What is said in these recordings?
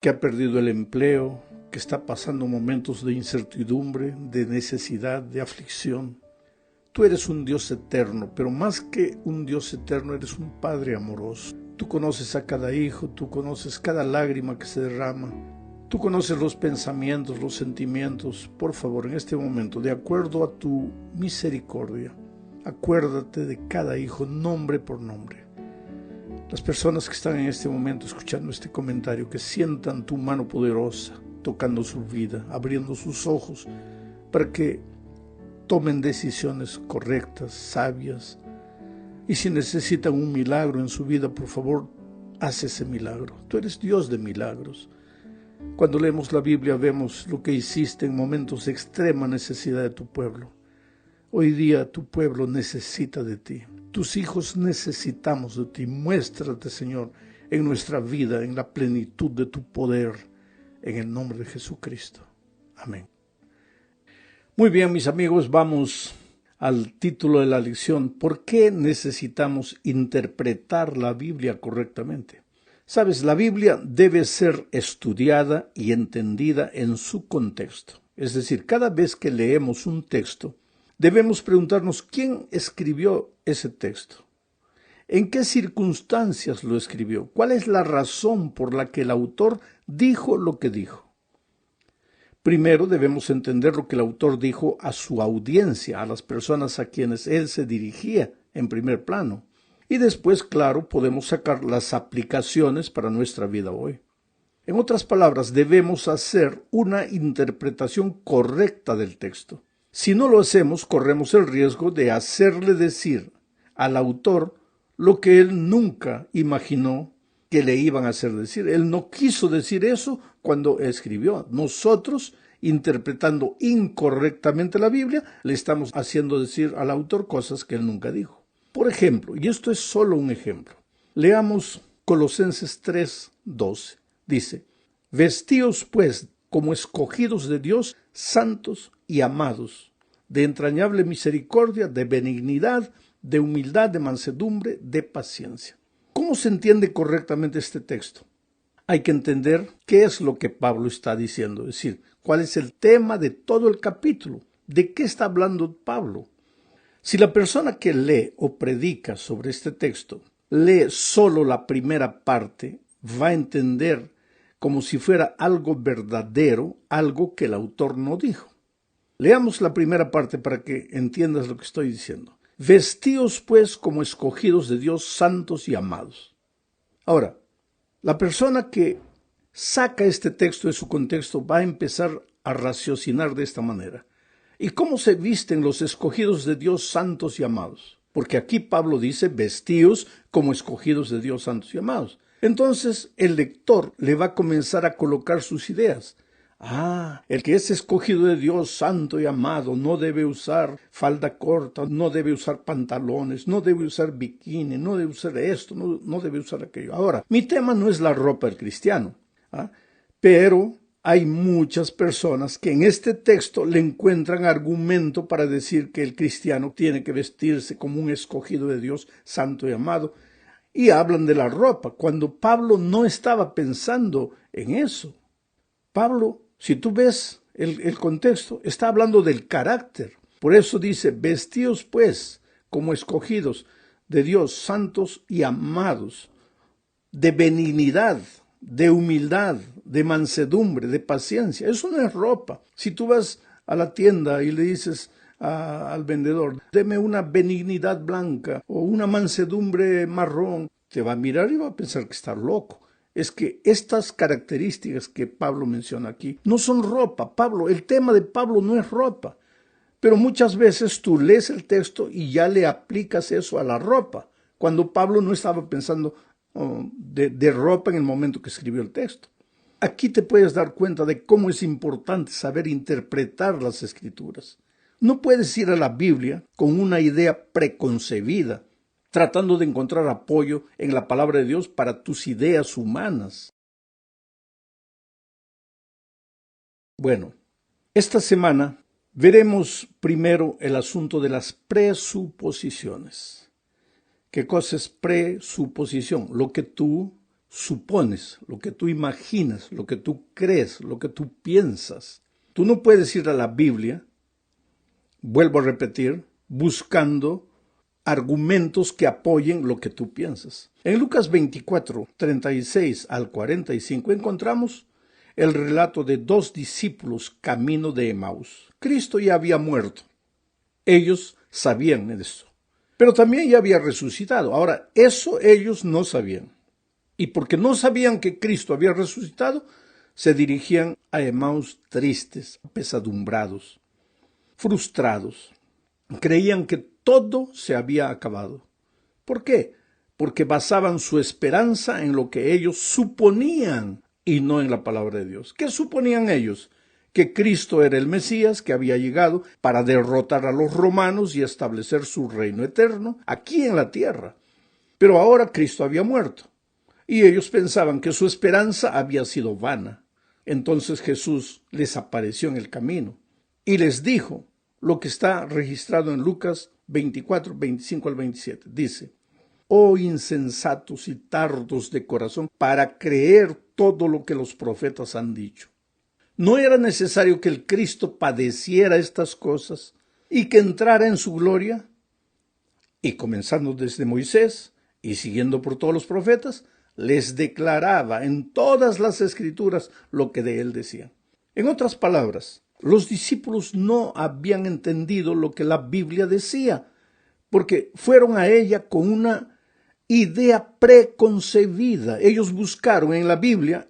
que ha perdido el empleo, que está pasando momentos de incertidumbre, de necesidad, de aflicción. Tú eres un Dios eterno, pero más que un Dios eterno, eres un Padre amoroso. Tú conoces a cada hijo, tú conoces cada lágrima que se derrama. Tú conoces los pensamientos, los sentimientos. Por favor, en este momento, de acuerdo a tu misericordia, acuérdate de cada hijo, nombre por nombre. Las personas que están en este momento escuchando este comentario, que sientan tu mano poderosa, tocando su vida, abriendo sus ojos, para que tomen decisiones correctas, sabias. Y si necesitan un milagro en su vida, por favor, haz ese milagro. Tú eres Dios de milagros. Cuando leemos la Biblia vemos lo que hiciste en momentos de extrema necesidad de tu pueblo. Hoy día tu pueblo necesita de ti. Tus hijos necesitamos de ti. Muéstrate, Señor, en nuestra vida, en la plenitud de tu poder, en el nombre de Jesucristo. Amén. Muy bien, mis amigos, vamos al título de la lección. ¿Por qué necesitamos interpretar la Biblia correctamente? Sabes, la Biblia debe ser estudiada y entendida en su contexto. Es decir, cada vez que leemos un texto, debemos preguntarnos quién escribió ese texto. ¿En qué circunstancias lo escribió? ¿Cuál es la razón por la que el autor dijo lo que dijo? Primero debemos entender lo que el autor dijo a su audiencia, a las personas a quienes él se dirigía en primer plano. Y después, claro, podemos sacar las aplicaciones para nuestra vida hoy. En otras palabras, debemos hacer una interpretación correcta del texto. Si no lo hacemos, corremos el riesgo de hacerle decir al autor lo que él nunca imaginó que le iban a hacer decir. Él no quiso decir eso cuando escribió. Nosotros, interpretando incorrectamente la Biblia, le estamos haciendo decir al autor cosas que él nunca dijo. Por ejemplo, y esto es solo un ejemplo, leamos Colosenses 3:12. Dice: vestíos pues como escogidos de Dios, santos y amados, de entrañable misericordia, de benignidad, de humildad, de mansedumbre, de paciencia. ¿Cómo se entiende correctamente este texto? Hay que entender qué es lo que Pablo está diciendo, es decir, cuál es el tema de todo el capítulo, de qué está hablando Pablo. Si la persona que lee o predica sobre este texto lee solo la primera parte, va a entender como si fuera algo verdadero, algo que el autor no dijo. Leamos la primera parte para que entiendas lo que estoy diciendo. Vestíos pues como escogidos de Dios, santos y amados. Ahora, la persona que saca este texto de su contexto va a empezar a raciocinar de esta manera. ¿Y cómo se visten los escogidos de Dios, santos y amados? Porque aquí Pablo dice, vestíos como escogidos de Dios, santos y amados. Entonces el lector le va a comenzar a colocar sus ideas. El que es escogido de Dios, santo y amado, no debe usar falda corta, no debe usar pantalones, no debe usar bikini, no debe usar esto, no debe usar aquello. Ahora, mi tema no es la ropa del cristiano, pero hay muchas personas que en este texto le encuentran argumento para decir que el cristiano tiene que vestirse como un escogido de Dios, santo y amado, y hablan de la ropa, cuando Pablo no estaba pensando en eso. Pablo, si tú ves el contexto, está hablando del carácter. Por eso dice, vestíos pues como escogidos de Dios, santos y amados, de benignidad, de humildad, de mansedumbre, de paciencia. Eso no es ropa. Si tú vas a la tienda y le dices al vendedor, deme una benignidad blanca o una mansedumbre marrón, te va a mirar y va a pensar que está loco. Es que estas características que Pablo menciona aquí no son ropa. El tema de Pablo no es ropa. Pero muchas veces tú lees el texto y ya le aplicas eso a la ropa, cuando Pablo no estaba pensando de ropa en el momento que escribió el texto. Aquí te puedes dar cuenta de cómo es importante saber interpretar las Escrituras. No puedes ir a la Biblia con una idea preconcebida, tratando de encontrar apoyo en la palabra de Dios para tus ideas humanas. Bueno, esta semana veremos primero el asunto de las presuposiciones. ¿Qué cosa es presuposición? Lo que tú supones, lo que tú imaginas, lo que tú crees, lo que tú piensas. Tú no puedes ir a la Biblia, vuelvo a repetir, buscando argumentos que apoyen lo que tú piensas. En Lucas 24, 36 al 45 encontramos el relato de dos discípulos camino de Emaús. Cristo ya había muerto. Ellos sabían eso. Pero también ya había resucitado. Ahora, eso ellos no sabían. Y porque no sabían que Cristo había resucitado, se dirigían a Emaús tristes, apesadumbrados, frustrados. Creían que todo se había acabado. ¿Por qué? Porque basaban su esperanza en lo que ellos suponían y no en la palabra de Dios. ¿Qué suponían ellos? Que Cristo era el Mesías que había llegado para derrotar a los romanos y establecer su reino eterno aquí en la tierra. Pero ahora Cristo había muerto y ellos pensaban que su esperanza había sido vana. Entonces Jesús les apareció en el camino y les dijo lo que está registrado en Lucas 24, 25 al 27. Dice: «Oh insensatos y tardos de corazón, para creer todo lo que los profetas han dicho. ¿No era necesario que el Cristo padeciera estas cosas y que entrara en su gloria?» Y comenzando desde Moisés y siguiendo por todos los profetas, les declaraba en todas las escrituras lo que de él decían. En otras palabras, los discípulos no habían entendido lo que la Biblia decía, porque fueron a ella con una idea preconcebida. Ellos buscaron en la Biblia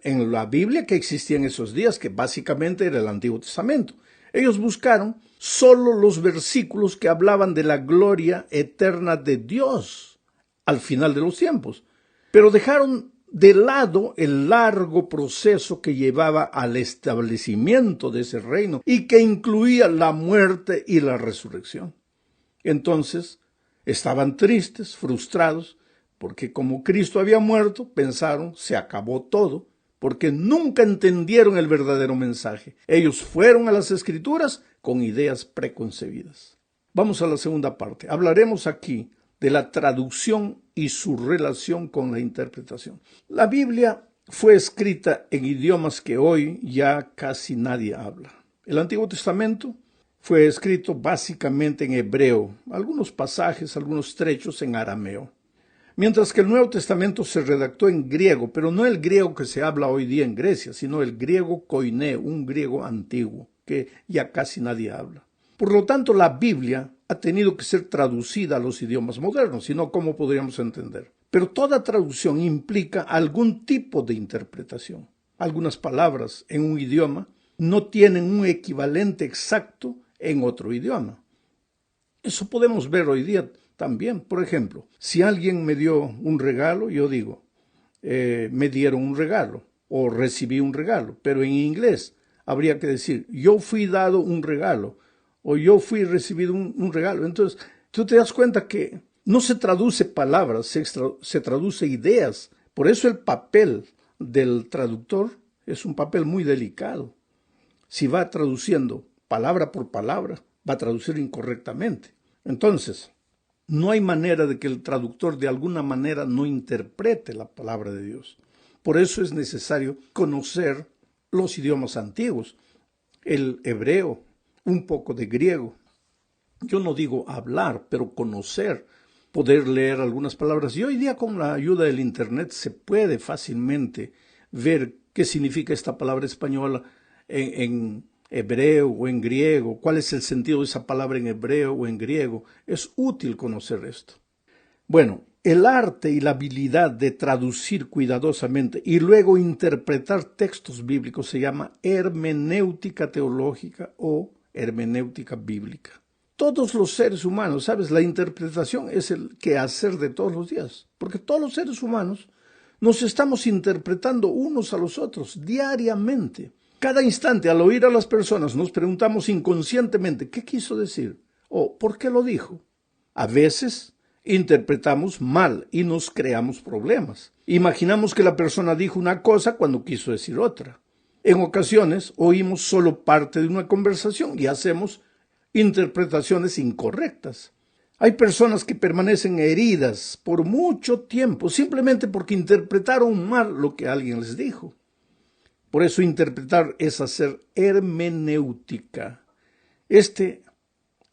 que existía en esos días, que básicamente era el Antiguo Testamento. Ellos buscaron solo los versículos que hablaban de la gloria eterna de Dios al final de los tiempos, pero dejaron de lado el largo proceso que llevaba al establecimiento de ese reino y que incluía la muerte y la resurrección. Entonces, estaban tristes, frustrados, porque como Cristo había muerto, pensaron, se acabó todo, porque nunca entendieron el verdadero mensaje. Ellos fueron a las Escrituras con ideas preconcebidas. Vamos a la segunda parte. Hablaremos aquí de la traducción y su relación con la interpretación. La Biblia fue escrita en idiomas que hoy ya casi nadie habla. El Antiguo Testamento fue escrito básicamente en hebreo, algunos pasajes, algunos trechos en arameo. Mientras que el Nuevo Testamento se redactó en griego, pero no el griego que se habla hoy día en Grecia, sino el griego koiné, un griego antiguo, que ya casi nadie habla. Por lo tanto, la Biblia ha tenido que ser traducida a los idiomas modernos, si no, ¿cómo podríamos entender? Pero toda traducción implica algún tipo de interpretación. Algunas palabras en un idioma no tienen un equivalente exacto en otro idioma. Eso podemos ver hoy día también. Por ejemplo, si alguien me dio un regalo, yo digo, me dieron un regalo o recibí un regalo, pero en inglés habría que decir, yo fui dado un regalo o yo fui recibido un regalo. Entonces, tú te das cuenta que no se traduce palabras, se traduce ideas. Por eso el papel del traductor es un papel muy delicado. Si va traduciendo palabra por palabra, va a traducir incorrectamente. Entonces, no hay manera de que el traductor de alguna manera no interprete la palabra de Dios. Por eso es necesario conocer los idiomas antiguos, el hebreo, un poco de griego. Yo no digo hablar, pero conocer, poder leer algunas palabras. Y hoy día con la ayuda del Internet se puede fácilmente ver qué significa esta palabra española en hebreo o en griego, cuál es el sentido de esa palabra en hebreo o en griego. Es útil conocer esto. Bueno, el arte y la habilidad de traducir cuidadosamente y luego interpretar textos bíblicos se llama hermenéutica teológica o hermenéutica bíblica. Todos los seres humanos, ¿sabes? La interpretación es el quehacer de todos los días, porque todos los seres humanos nos estamos interpretando unos a los otros diariamente. Cada instante, al oír a las personas, nos preguntamos inconscientemente, ¿qué quiso decir? ¿O por qué lo dijo? A veces interpretamos mal y nos creamos problemas. Imaginamos que la persona dijo una cosa cuando quiso decir otra. En ocasiones oímos solo parte de una conversación y hacemos interpretaciones incorrectas. Hay personas que permanecen heridas por mucho tiempo simplemente porque interpretaron mal lo que alguien les dijo. Por eso interpretar es hacer hermenéutica. Este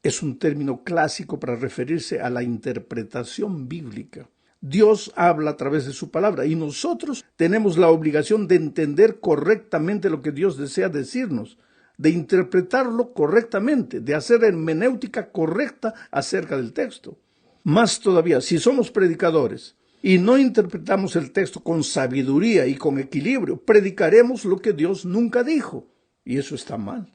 es un término clásico para referirse a la interpretación bíblica. Dios habla a través de su palabra y nosotros tenemos la obligación de entender correctamente lo que Dios desea decirnos, de interpretarlo correctamente, de hacer hermenéutica correcta acerca del texto. Más todavía, si somos predicadores y no interpretamos el texto con sabiduría y con equilibrio, predicaremos lo que Dios nunca dijo, y eso está mal.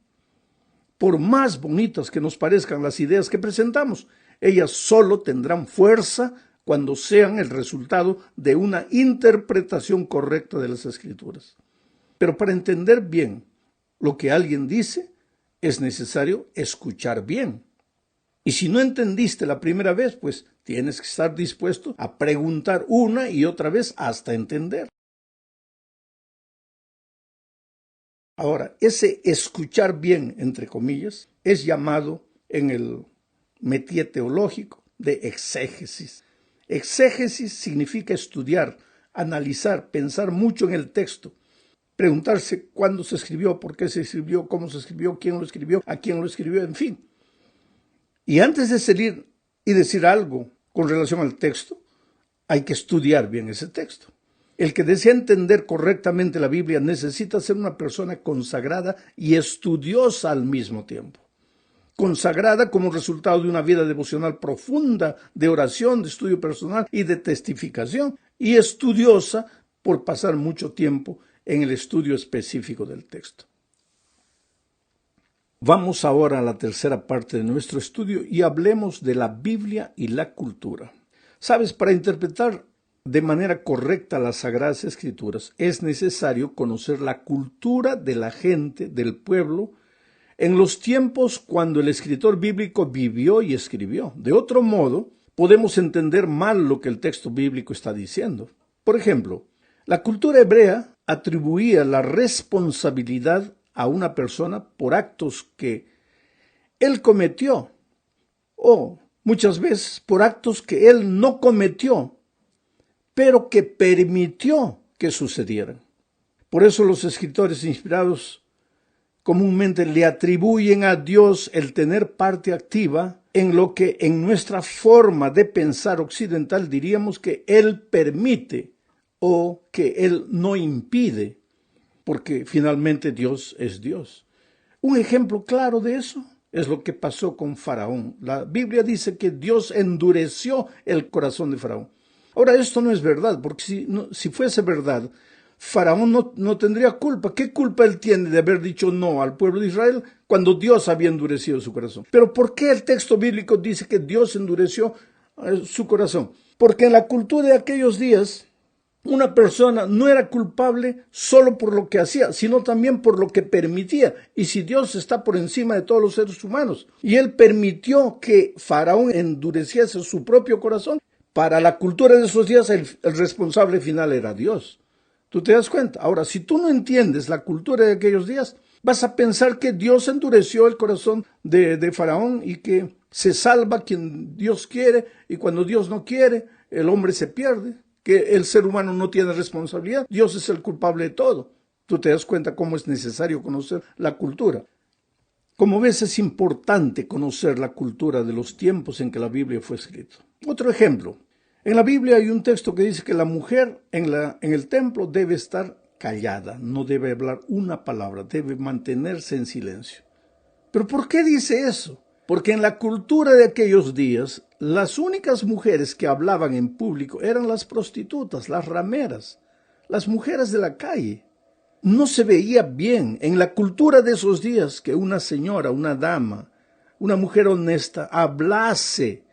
Por más bonitas que nos parezcan las ideas que presentamos, ellas solo tendrán fuerza cuando sean el resultado de una interpretación correcta de las Escrituras. Pero para entender bien lo que alguien dice, es necesario escuchar bien. Y si no entendiste la primera vez, pues tienes que estar dispuesto a preguntar una y otra vez hasta entender. Ahora, ese escuchar bien, entre comillas, es llamado en el métier teológico de exégesis. Exégesis significa estudiar, analizar, pensar mucho en el texto, preguntarse cuándo se escribió, por qué se escribió, cómo se escribió, quién lo escribió, a quién lo escribió, en fin. Y antes de salir y decir algo con relación al texto, hay que estudiar bien ese texto. El que desea entender correctamente la Biblia necesita ser una persona consagrada y estudiosa al mismo tiempo. Consagrada como resultado de una vida devocional profunda, de oración, de estudio personal y de testificación, y estudiosa por pasar mucho tiempo en el estudio específico del texto. Vamos ahora a la tercera parte de nuestro estudio y hablemos de la Biblia y la cultura. Sabes, para interpretar de manera correcta las Sagradas Escrituras es necesario conocer la cultura de la gente, del pueblo, en los tiempos cuando el escritor bíblico vivió y escribió. De otro modo, podemos entender mal lo que el texto bíblico está diciendo. Por ejemplo, la cultura hebrea atribuía la responsabilidad a una persona por actos que él cometió o muchas veces por actos que él no cometió, pero que permitió que sucedieran. Por eso los escritores inspirados comúnmente le atribuyen a Dios el tener parte activa en lo que en nuestra forma de pensar occidental diríamos que Él permite o que Él no impide, porque finalmente Dios es Dios. Un ejemplo claro de eso es lo que pasó con Faraón. La Biblia dice que Dios endureció el corazón de Faraón. Ahora, esto no es verdad, porque si fuese verdad, Faraón no tendría culpa. ¿Qué culpa él tiene de haber dicho no al pueblo de Israel cuando Dios había endurecido su corazón? Pero ¿por qué el texto bíblico dice que Dios endureció su corazón? Porque en la cultura de aquellos días, una persona no era culpable solo por lo que hacía, sino también por lo que permitía. Y si Dios está por encima de todos los seres humanos, y Él permitió que Faraón endureciese su propio corazón, para la cultura de esos días el responsable final era Dios. ¿Tú te das cuenta? Ahora, si tú no entiendes la cultura de aquellos días, vas a pensar que Dios endureció el corazón de Faraón y que se salva quien Dios quiere, y cuando Dios no quiere, el hombre se pierde, que el ser humano no tiene responsabilidad, Dios es el culpable de todo. Tú te das cuenta cómo es necesario conocer la cultura. Como ves, es importante conocer la cultura de los tiempos en que la Biblia fue escrita. Otro ejemplo. En la Biblia hay un texto que dice que la mujer en el templo debe estar callada, no debe hablar una palabra, debe mantenerse en silencio. ¿Pero por qué dice eso? Porque en la cultura de aquellos días, las únicas mujeres que hablaban en público eran las prostitutas, las rameras, las mujeres de la calle. No se veía bien en la cultura de esos días que una señora, una dama, una mujer honesta hablase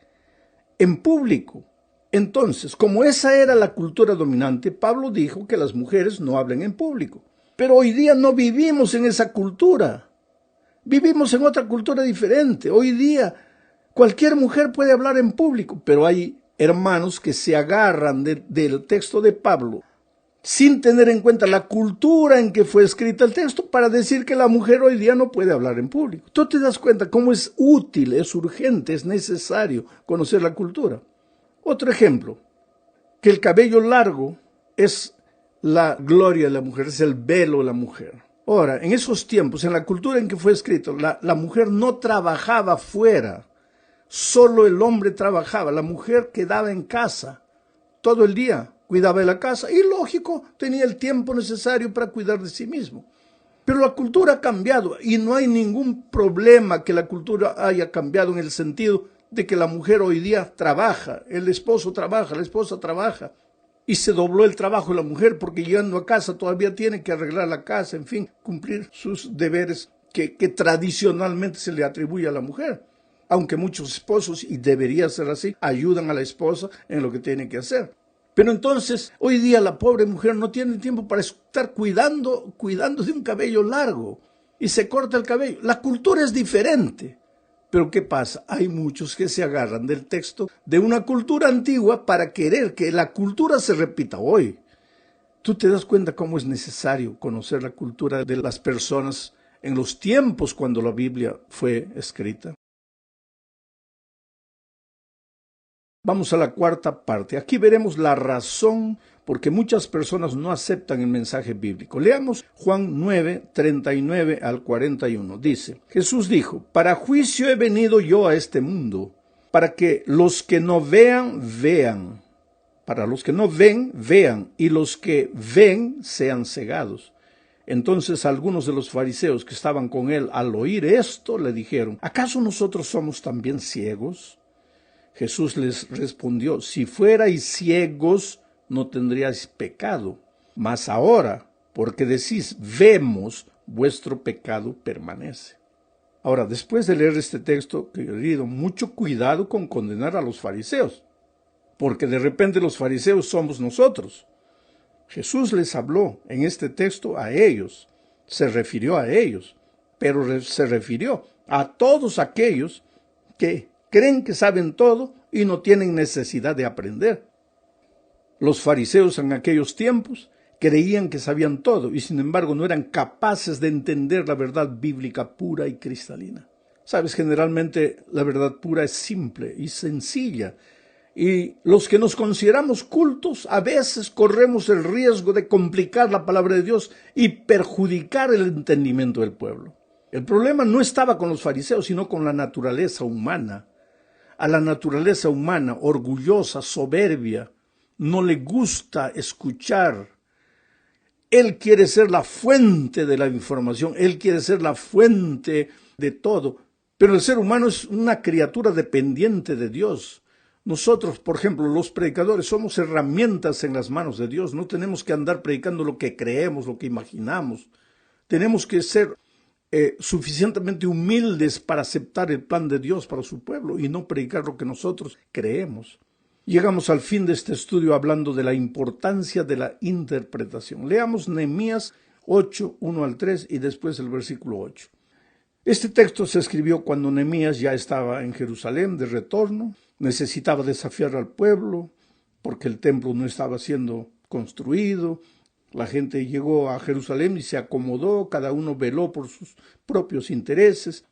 en público. Entonces, como esa era la cultura dominante, Pablo dijo que las mujeres no hablen en público. Pero hoy día no vivimos en esa cultura. Vivimos en otra cultura diferente. Hoy día cualquier mujer puede hablar en público, pero hay hermanos que se agarran del texto de Pablo sin tener en cuenta la cultura en que fue escrita el texto, para decir que la mujer hoy día no puede hablar en público. Tú te das cuenta cómo es útil, es urgente, es necesario conocer la cultura. Otro ejemplo, que el cabello largo es la gloria de la mujer, es el velo de la mujer. Ahora, en esos tiempos, en la cultura en que fue escrito, la mujer no trabajaba fuera, solo el hombre trabajaba, la mujer quedaba en casa todo el día, cuidaba de la casa y, lógico, tenía el tiempo necesario para cuidar de sí mismo. Pero la cultura ha cambiado y no hay ningún problema que la cultura haya cambiado en el sentido de que la mujer hoy día trabaja, el esposo trabaja, la esposa trabaja. Y se dobló el trabajo de la mujer porque llegando a casa todavía tiene que arreglar la casa, en fin, cumplir sus deberes que tradicionalmente se le atribuye a la mujer. Aunque muchos esposos, y debería ser así, ayudan a la esposa en lo que tiene que hacer. Pero entonces, hoy día la pobre mujer no tiene tiempo para estar cuidando de un cabello largo y se corta el cabello. La cultura es diferente. Pero ¿qué pasa? Hay muchos que se agarran del texto de una cultura antigua para querer que la cultura se repita hoy. Tú te das cuenta cómo es necesario conocer la cultura de las personas en los tiempos cuando la Biblia fue escrita. Vamos a la cuarta parte. Aquí veremos la razón por qué muchas personas no aceptan el mensaje bíblico. Leamos Juan 9, 39 al 41. Dice, Jesús dijo, para juicio he venido yo a este mundo, para que los que no vean, vean. Para los que no ven, vean, y los que ven sean cegados. Entonces algunos de los fariseos que estaban con él al oír esto le dijeron, ¿acaso nosotros somos también ciegos? Jesús les respondió, si fuerais ciegos, no tendríais pecado. Mas ahora, porque decís, vemos, vuestro pecado permanece. Ahora, después de leer este texto, querido, mucho cuidado con condenar a los fariseos, porque de repente los fariseos somos nosotros. Jesús les habló en este texto a ellos, se refirió a ellos, pero se refirió a todos aquellos que creen que saben todo y no tienen necesidad de aprender. Los fariseos en aquellos tiempos creían que sabían todo y sin embargo no eran capaces de entender la verdad bíblica pura y cristalina. Sabes, generalmente la verdad pura es simple y sencilla y los que nos consideramos cultos a veces corremos el riesgo de complicar la palabra de Dios y perjudicar el entendimiento del pueblo. El problema no estaba con los fariseos, sino con la naturaleza humana. A la naturaleza humana, orgullosa, soberbia, no le gusta escuchar. Él quiere ser la fuente de la información, él quiere ser la fuente de todo. Pero el ser humano es una criatura dependiente de Dios. Nosotros, por ejemplo, los predicadores, somos herramientas en las manos de Dios. No tenemos que andar predicando lo que creemos, lo que imaginamos. Tenemos que ser suficientemente humildes para aceptar el plan de Dios para su pueblo y no predicar lo que nosotros creemos. Llegamos al fin de este estudio hablando de la importancia de la interpretación. Leamos Nehemías 8, 1 al 3 y después el versículo 8. Este texto se escribió cuando Nehemías ya estaba en Jerusalén de retorno, necesitaba desafiar al pueblo porque el templo no estaba siendo construido. La gente llegó a Jerusalén y se acomodó, cada uno veló por sus propios intereses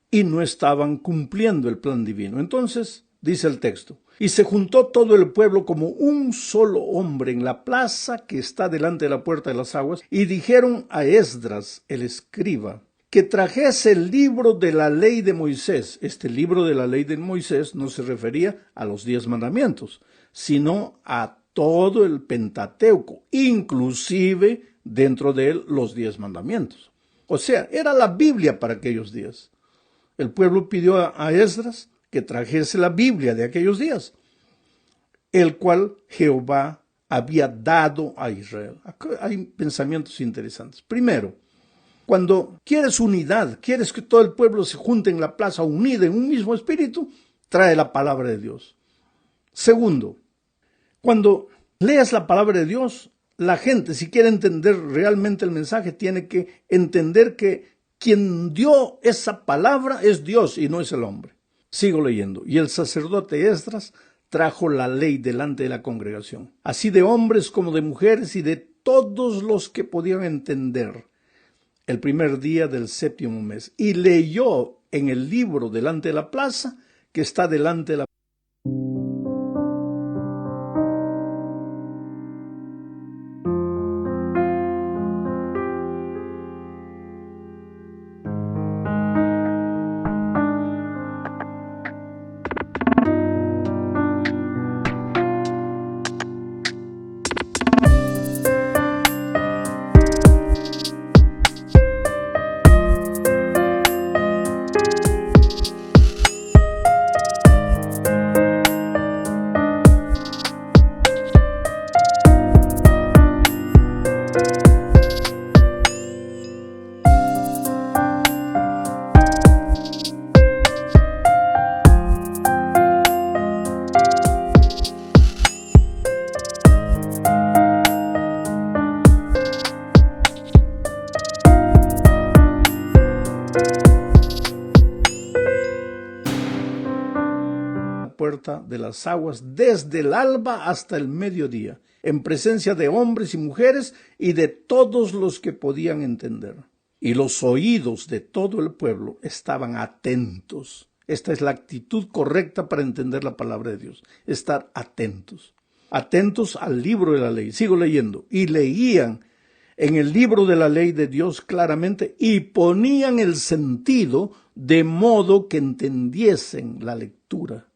y no estaban cumpliendo el plan divino. Entonces, dice el texto, y se juntó todo el pueblo como un solo hombre en la plaza que está delante de la puerta de las aguas y dijeron a Esdras, el escriba, que trajese el libro de la ley de Moisés. Este libro de la ley de Moisés no se refería a los 10 mandamientos, sino a todo el Pentateuco, inclusive dentro de él los 10 mandamientos. O sea, era la Biblia para aquellos días. El pueblo pidió a Esdras que trajese la Biblia de aquellos días, el cual Jehová había dado a Israel. Acá hay pensamientos interesantes. Primero, cuando quieres unidad, quieres que todo el pueblo se junte en la plaza unida en un mismo espíritu, trae la palabra de Dios. Segundo, cuando leas la palabra de Dios, la gente, si quiere entender realmente el mensaje, tiene que entender que quien dio esa palabra es Dios y no es el hombre. Sigo leyendo. Y el sacerdote Esdras trajo la ley delante de la congregación, así de hombres como de mujeres y de todos los que podían entender, el primer día del 7º mes, y leyó en el libro delante de la plaza, que está delante de la puerta de las aguas desde el alba hasta el mediodía, en presencia de hombres y mujeres y de todos los que podían entender. Y los oídos de todo el pueblo estaban atentos. Esta es la actitud correcta para entender la palabra de Dios, estar atentos. Atentos al libro de la ley. Sigo leyendo. Y leían en el libro de la ley de Dios claramente y ponían el sentido de modo que entendiesen la lectura.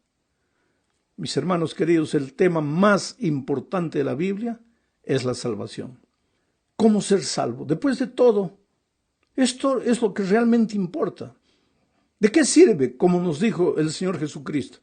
Mis hermanos queridos, el tema más importante de la Biblia es la salvación. ¿Cómo ser salvo? Después de todo, esto es lo que realmente importa. ¿De qué sirve, como nos dijo el Señor Jesucristo?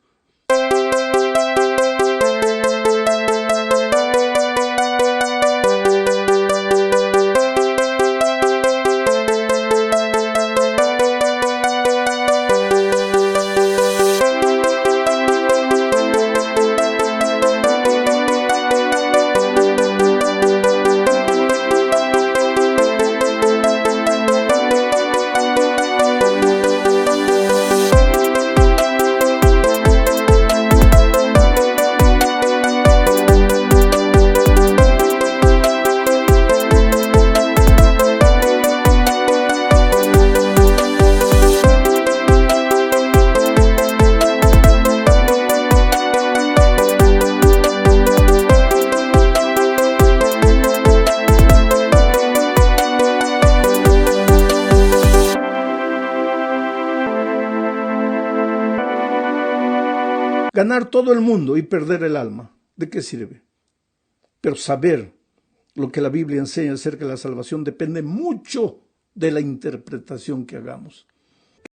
Ganar todo el mundo y perder el alma, ¿de qué sirve? Pero saber lo que la Biblia enseña acerca de la salvación depende mucho de la interpretación que hagamos.